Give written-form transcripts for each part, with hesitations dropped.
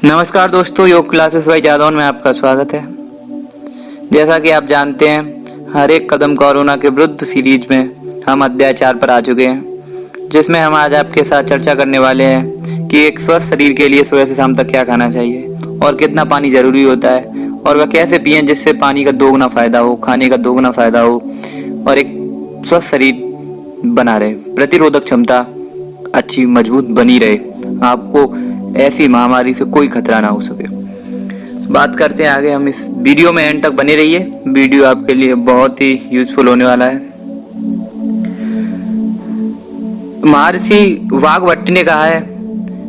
नमस्कार दोस्तों, योग क्लासेस बाय जादौन में आपका स्वागत है। जैसा कि आप जानते हैं, हर एक कदम कोरोना के विरुद्ध सीरीज में हम अध्याय 4 पर आ चुके हैं, जिसमें हम आज आपके साथ चर्चा करने वाले हैं कि एक स्वस्थ शरीर के लिए सुबह से शाम तक क्या खाना चाहिए और कितना पानी जरूरी होता है और वह कैसे पिएं जिससे पानी का दोगुना फायदा हो, खाने का दोगुना फायदा हो और एक स्वस्थ शरीर बना रहे, प्रतिरोधक क्षमता अच्छी मजबूत बनी रहे, आपको ऐसी महामारी से कोई खतरा ना हो सके। बात करते हैं आगे। हम इस वीडियो में एंड तक बने रहिए, वीडियो आपके लिए बहुत ही यूजफुल होने वाला है। महर्षि वाघभट्ट ने कहा है,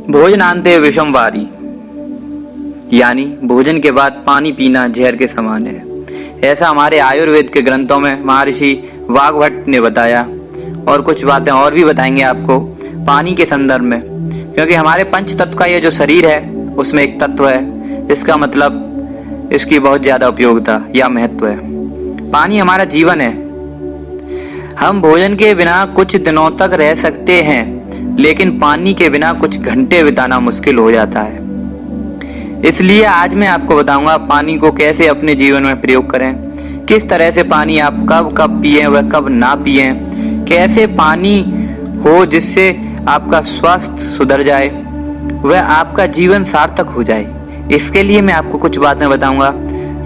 भोजनान्ते विषम वारी, यानी भोजन के बाद पानी पीना जहर के समान है। ऐसा हमारे आयुर्वेद के ग्रंथों में महर्षि वाघभट्ट ने बताया और कुछ बातें और भी बताएंगे आपको पानी के संदर्भ में, क्योंकि हमारे पंच तत्व का ये जो शरीर है उसमें एक तत्व है, इसका मतलब इसकी बहुत ज्यादा उपयोगिता या महत्व है। पानी हमारा जीवन है। हम भोजन के बिना कुछ दिनों तक रह सकते हैं, लेकिन पानी के बिना कुछ घंटे बिताना मुश्किल हो जाता है। इसलिए आज मैं आपको बताऊंगा पानी को कैसे अपने जीवन में प्रयोग करें, किस तरह से पानी आप कब कब पिएं व कब ना पिएं, कैसे पानी हो जिससे आपका स्वास्थ्य सुधर जाए वह आपका जीवन सार्थक हो जाए। इसके लिए मैं आपको कुछ बातें बताऊंगा।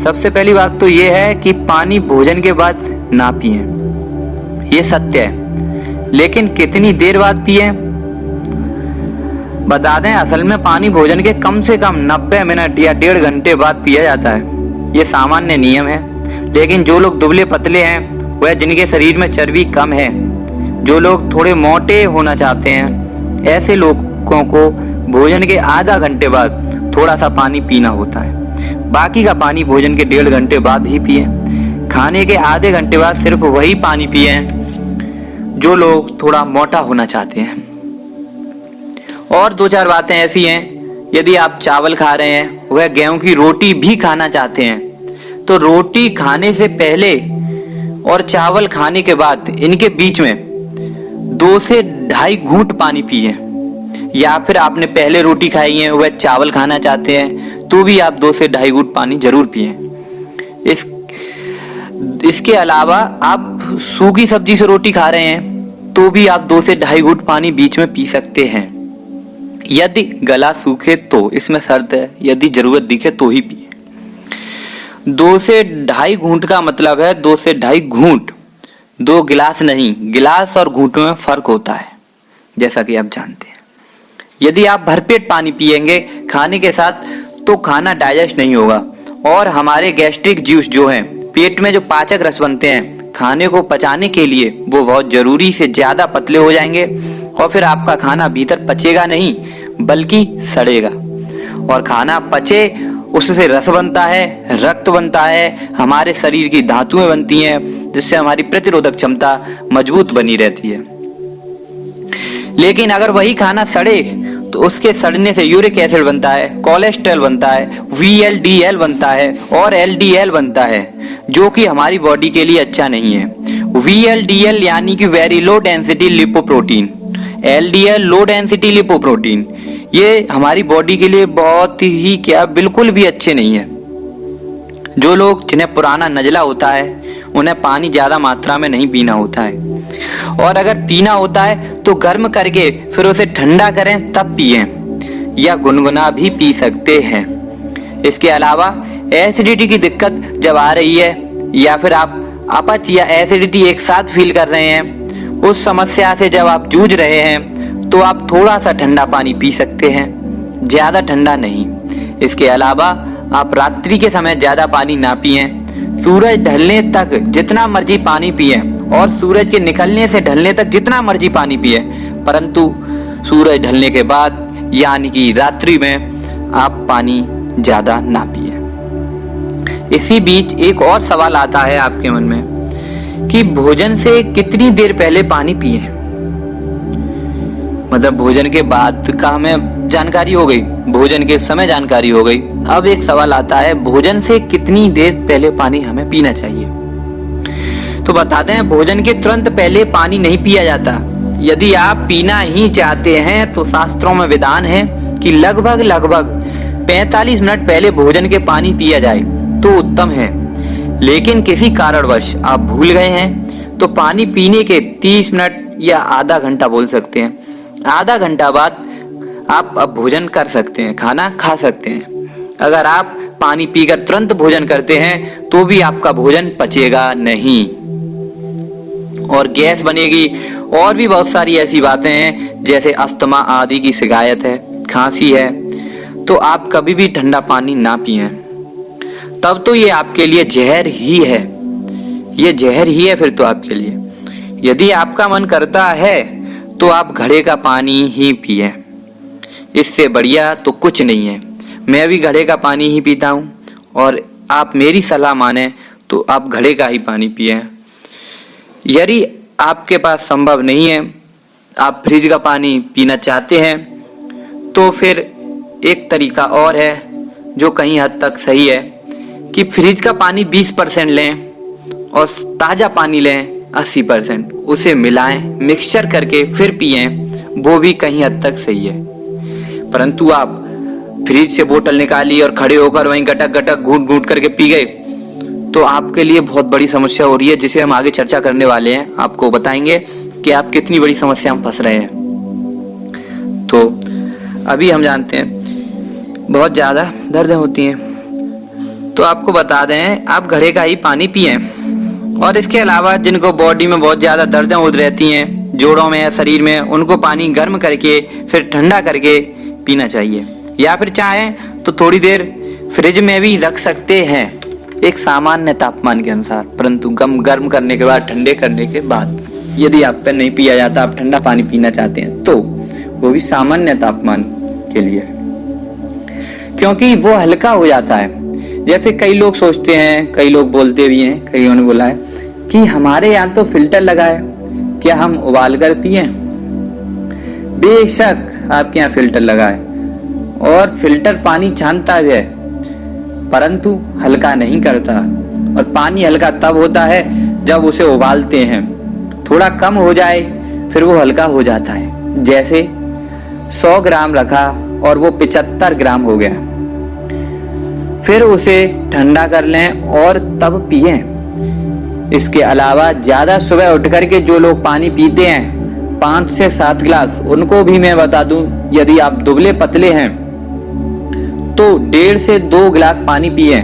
सबसे पहली बात तो ये है कि पानी भोजन के बाद ना पिएं, ये सत्य है, लेकिन कितनी देर बाद पिएं बता दें। असल में पानी भोजन के कम से कम 90 मिनट या 1.5 घंटे बाद पिया जाता है। ये सामान्य नियम है, लेकिन जो लोग दुबले पतले हैं वह जिनके शरीर में चर्बी कम है, जो लोग थोड़े मोटे होना चाहते हैं, ऐसे लोगों को भोजन के आधा घंटे बाद थोड़ा सा पानी पीना होता है। बाकी का पानी भोजन के 1.5 घंटे बाद ही पिए। खाने के आधे घंटे बाद सिर्फ वही पानी पिए जो लोग थोड़ा मोटा होना चाहते हैं। और 2-4 बातें ऐसी हैं, यदि आप चावल खा रहे हैं वह गेहूं की रोटी भी खाना चाहते हैं, तो रोटी खाने से पहले और चावल खाने के बाद इनके बीच में 2 से 2.5 घूंट पानी पिए। या फिर आपने पहले रोटी खाई है वह चावल खाना चाहते हैं तो भी आप 2 से 2.5 घूंट पानी जरूर पिए। इसके अलावा आप सूखी सब्जी से रोटी खा रहे हैं तो भी आप 2 से 2.5 घूंट पानी बीच में पी सकते हैं। यदि गला सूखे तो इसमें शर्त है, यदि जरूरत दिखे तो ही पिए। 2 से 2.5 घूंट का मतलब है 2 से 2.5 घूंट, 2 गिलास नहीं। गिलास और घूंट में फर्क होता है, जैसा कि आप जानते हैं। यदि आप भरपेट पानी पिएंगे खाने के साथ तो खाना डाइजेस्ट नहीं होगा और हमारे गैस्ट्रिक जूस जो हैं, पेट में जो पाचक रस बनते हैं खाने को पचाने के लिए, वो बहुत जरूरी से ज्यादा पतले हो जाएंगे और फिर आपका खाना भीतर पचेगा नहीं बल्कि सड़ेगा। और खाना पचे उससे रस बनता है, रक्त बनता है, हमारे शरीर की धातुएं बनती हैं, जिससे हमारी प्रतिरोधक क्षमता मजबूत बनी रहती है। लेकिन अगर वही खाना सड़े तो उसके सड़ने से यूरिक एसिड बनता है, कोलेस्ट्रॉल बनता है, VLDL बनता है और LDL बनता है, जो कि हमारी बॉडी के लिए अच्छा नहीं है। VLDL यानी कि very low density lipoprotein, LDL low density lipoprotein, ये हमारी बॉडी के लिए बहुत ही बिल्कुल भी अच्छे नहीं है। जो लोग जिन्हें पुराना नजला होता है उन्हें पानी ज्यादा मात्रा में नहीं पीना होता है, और अगर पीना होता है तो गर्म करके फिर उसे ठंडा करें तब पिएं, या गुनगुना भी पी सकते हैं। इसके अलावा एसिडिटी की दिक्कत जब आ रही है या फिर आप अपच या एसिडिटी एक साथ फील कर रहे हैं, उस समस्या से जब आप जूझ रहे हैं तो आप थोड़ा सा ठंडा पानी पी सकते हैं, ज्यादा ठंडा नहीं। इसके अलावा आप रात्रि के समय ज्यादा पानी ना पिएं। सूरज ढलने तक जितना मर्जी पानी पिएं और सूरज के निकलने से ढलने तक जितना मर्जी पानी पिएं, परंतु सूरज ढलने के बाद यानी कि रात्रि में आप पानी ज्यादा ना पिएं। इसी बीच एक और सवाल आता है आपके मन में कि भोजन से कितनी देर पहले पानी पिएं। मतलब भोजन के बाद का हमें जानकारी हो गई, भोजन के समय जानकारी हो गई। अब एक सवाल आता है, भोजन से कितनी देर पहले पानी हमें पीना चाहिए। तो बताते हैं भोजन के तुरंत पहले पानी नहीं पिया जाता। यदि आप पीना ही चाहते हैं तो शास्त्रों में विधान है कि लगभग 45 मिनट पहले भोजन के पानी पिया जाए तो उत्तम है। लेकिन किसी कारणवश आप भूल गए हैं तो पानी पीने के 30 मिनट या आधा घंटा बोल सकते हैं, आधा घंटा बाद आप अब भोजन कर सकते हैं, खाना खा सकते हैं। अगर आप पानी पीकर तुरंत भोजन करते हैं तो भी आपका भोजन पचेगा नहीं और गैस बनेगी। और भी बहुत सारी ऐसी बातें हैं जैसे अस्थमा आदि की शिकायत है, खांसी है, तो आप कभी भी ठंडा पानी ना पिएं, तब तो ये आपके लिए जहर ही है, ये जहर ही है फिर तो आपके लिए। यदि आपका मन करता है तो आप घड़े का पानी ही पिएं, इससे बढ़िया तो कुछ नहीं है। मैं भी घड़े का पानी ही पीता हूँ और आप मेरी सलाह माने तो आप घड़े का ही पानी पिएं। यदि आपके पास संभव नहीं है, आप फ्रिज का पानी पीना चाहते हैं, तो फिर एक तरीका और है जो कहीं हद तक सही है कि फ्रिज का पानी 20% लें और ताज़ा पानी लें 80%, उसे मिलाएं, मिक्सचर करके फिर पिएं, वो भी कहीं हद तक सही है। परंतु आप फ्रिज से बोतल निकाली और खड़े होकर वहीं गटक गटक घूट घूट करके पी गए तो आपके लिए बहुत बड़ी समस्या हो रही है, जिसे हम आगे चर्चा करने वाले हैं। आपको बताएंगे कि आप कितनी बड़ी समस्या में फंस रहे हैं। तो अभी हम जानते हैं बहुत ज़्यादा दर्द होती हैं, तो आपको बता दें आप घड़े का ही पानी पिएं। और इसके अलावा जिनको बॉडी में बहुत ज़्यादा दर्दें हो रहती हैं, जोड़ों में या शरीर में, उनको पानी गर्म करके फिर ठंडा करके पीना चाहिए, या फिर चाहें तो थोड़ी देर फ्रिज में भी रख सकते हैं एक सामान्य तापमान के अनुसार, परंतु गर्म करने के बाद, ठंडे करने के बाद। यदि आप पे नहीं पिया जाता, आप ठंडा पानी पीना चाहते हैं तो वो भी सामान्य तापमान के लिए, क्योंकि वो हल्का हो जाता है। जैसे कई लोग सोचते हैं, कई लोग बोलते भी हैं, कईयों ने बोला है कि हमारे यहाँ तो फिल्टर लगा है, क्या हम उबाल कर पिए? बेशक आपके यहाँ फिल्टर लगा है और फिल्टर पानी छानता भी है, परंतु हल्का नहीं करता। और पानी हल्का तब होता है जब उसे उबालते हैं, थोड़ा कम हो जाए फिर वो हल्का हो जाता है। जैसे 100 ग्राम रखा और वो 75 ग्राम हो गया, फिर उसे ठंडा कर लें और तब पिएं। इसके अलावा ज्यादा सुबह उठ करके जो लोग पानी पीते हैं 5 से 7 गिलास, उनको भी मैं बता दूं, यदि आप दुबले पतले हैं तो 1.5 से 2 गिलास पानी पिए।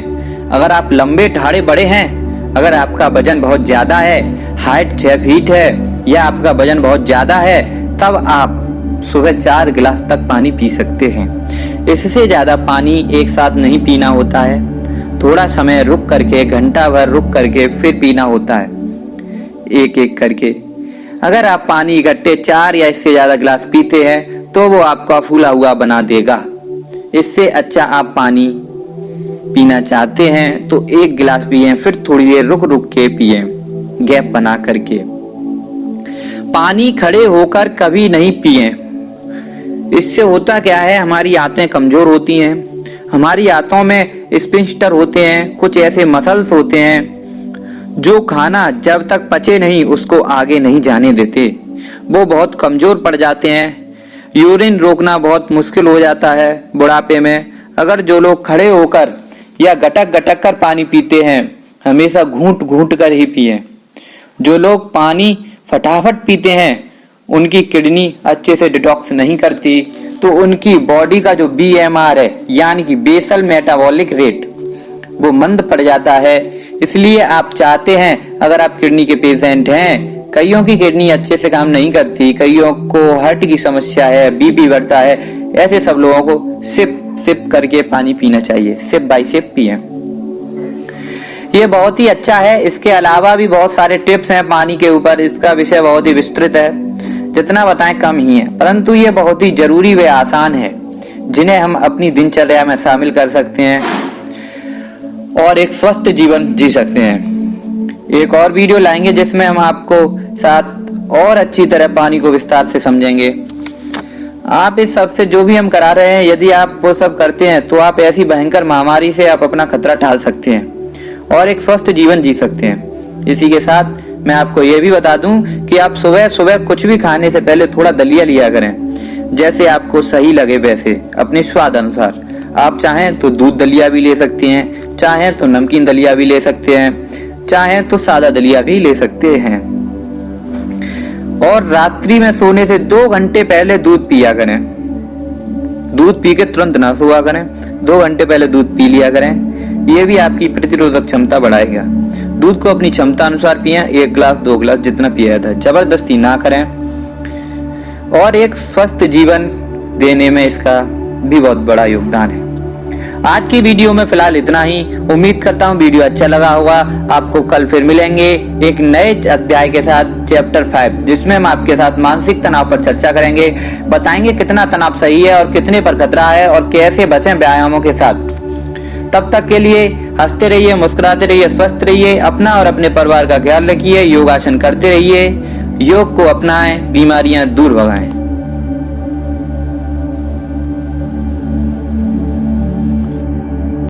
अगर आप लंबे ठाड़े बड़े हैं, अगर आपका वजन बहुत ज्यादा है, हाइट 6 फीट है, या आपका वजन बहुत ज्यादा है, तब आप सुबह 4 गिलास तक पानी पी सकते हैं। इससे ज्यादा पानी एक साथ नहीं पीना होता है, थोड़ा समय रुक करके, घंटा भर रुक करके फिर पीना होता है, एक एक करके। अगर आप पानी इकट्ठे 4 या इससे ज्यादा गिलास पीते हैं तो वो आपका फूला हुआ बना देगा। इससे अच्छा आप पानी पीना चाहते हैं तो 1 गिलास पिए, फिर थोड़ी देर रुक रुक के पिए, गैप बना करके। पानी खड़े होकर कभी नहीं पिए। इससे होता क्या है, हमारी आंतें कमजोर होती हैं, हमारी आंतों में स्पिंस्टर होते हैं, कुछ ऐसे मसल्स होते हैं जो खाना जब तक पचे नहीं उसको आगे नहीं जाने देते, वो बहुत कमजोर पड़ जाते हैं। यूरिन रोकना बहुत मुश्किल हो जाता है बुढ़ापे में। अगर जो लोग खड़े होकर या गटक गटक कर पानी पीते हैं, हमेशा घूंट घूंट कर ही पिएं। जो लोग पानी फटाफट पीते हैं उनकी किडनी अच्छे से डिटॉक्स नहीं करती, तो उनकी बॉडी का जो BMR है, यानी कि बेसल मेटाबॉलिक रेट, वो मंद पड़ जाता है। इसलिए आप चाहते हैं, अगर आप किडनी के पेशेंट हैं, कईयों की किडनी अच्छे से काम नहीं करती, कईयों को हार्ट की समस्या है, BP बढ़ता है, ऐसे सब लोगों को सिप सिप करके पानी पीना चाहिए, सिप बाय सिप पिए। ये बहुत ही अच्छा है। इसके अलावा भी बहुत सारे टिप्स हैं पानी के ऊपर, इसका विषय बहुत ही विस्तृत है, जितना बताएं कम ही है, परंतु ये बहुत ही जरूरी व आसान है, जिन्हें हम अपनी दिनचर्या में शामिल कर सकते हैं और एक स्वस्थ जीवन जी सकते हैं। एक और वीडियो लाएंगे जिसमें हम आपको साथ और अच्छी तरह पानी को विस्तार से समझेंगे। आप इस सब से जो भी हम करा रहे हैं, यदि आप वो सब करते हैं तो आप ऐसी भयंकर महामारी से आप अपना खतरा टाल सकते हैं और एक स्वस्थ जीवन जी सकते हैं। इसी के साथ मैं आपको ये भी बता दूं कि आप सुबह सुबह कुछ भी खाने से पहले थोड़ा दलिया लिया करें, जैसे आपको सही लगे वैसे अपने स्वाद अनुसार। आप चाहें तो दूध दलिया भी ले सकते हैं, चाहें तो नमकीन दलिया भी ले सकते हैं, चाहें तो सादा दलिया भी ले सकते हैं। और रात्रि में सोने से 2 घंटे पहले दूध पिया करें। दूध पी के तुरंत ना सोया करें, 2 घंटे पहले दूध पी लिया करें। ये भी आपकी प्रतिरोधक क्षमता बढ़ाएगा। दूध को अपनी क्षमता अनुसार पिए, 1 गिलास 2 गिलास जितना पिया जाता है, जबरदस्ती ना करें। और एक स्वस्थ जीवन देने में इसका भी बहुत बड़ा योगदान है। आज की वीडियो में फिलहाल इतना ही। उम्मीद करता हूँ वीडियो अच्छा लगा होगा। आपको कल फिर मिलेंगे एक नए अध्याय के साथ, चैप्टर 5, जिसमें हम आपके साथ मानसिक तनाव पर चर्चा करेंगे। बताएंगे कितना तनाव सही है और कितने पर खतरा है और कैसे बचें व्यायामों के साथ। तब तक के लिए हंसते रहिए, मुस्कुराते रहिए, स्वस्थ रहिए, अपना और अपने परिवार का ख्याल रखिए, योगासन करते रहिए, योग को अपनाएं, बीमारियां दूर भगाएं।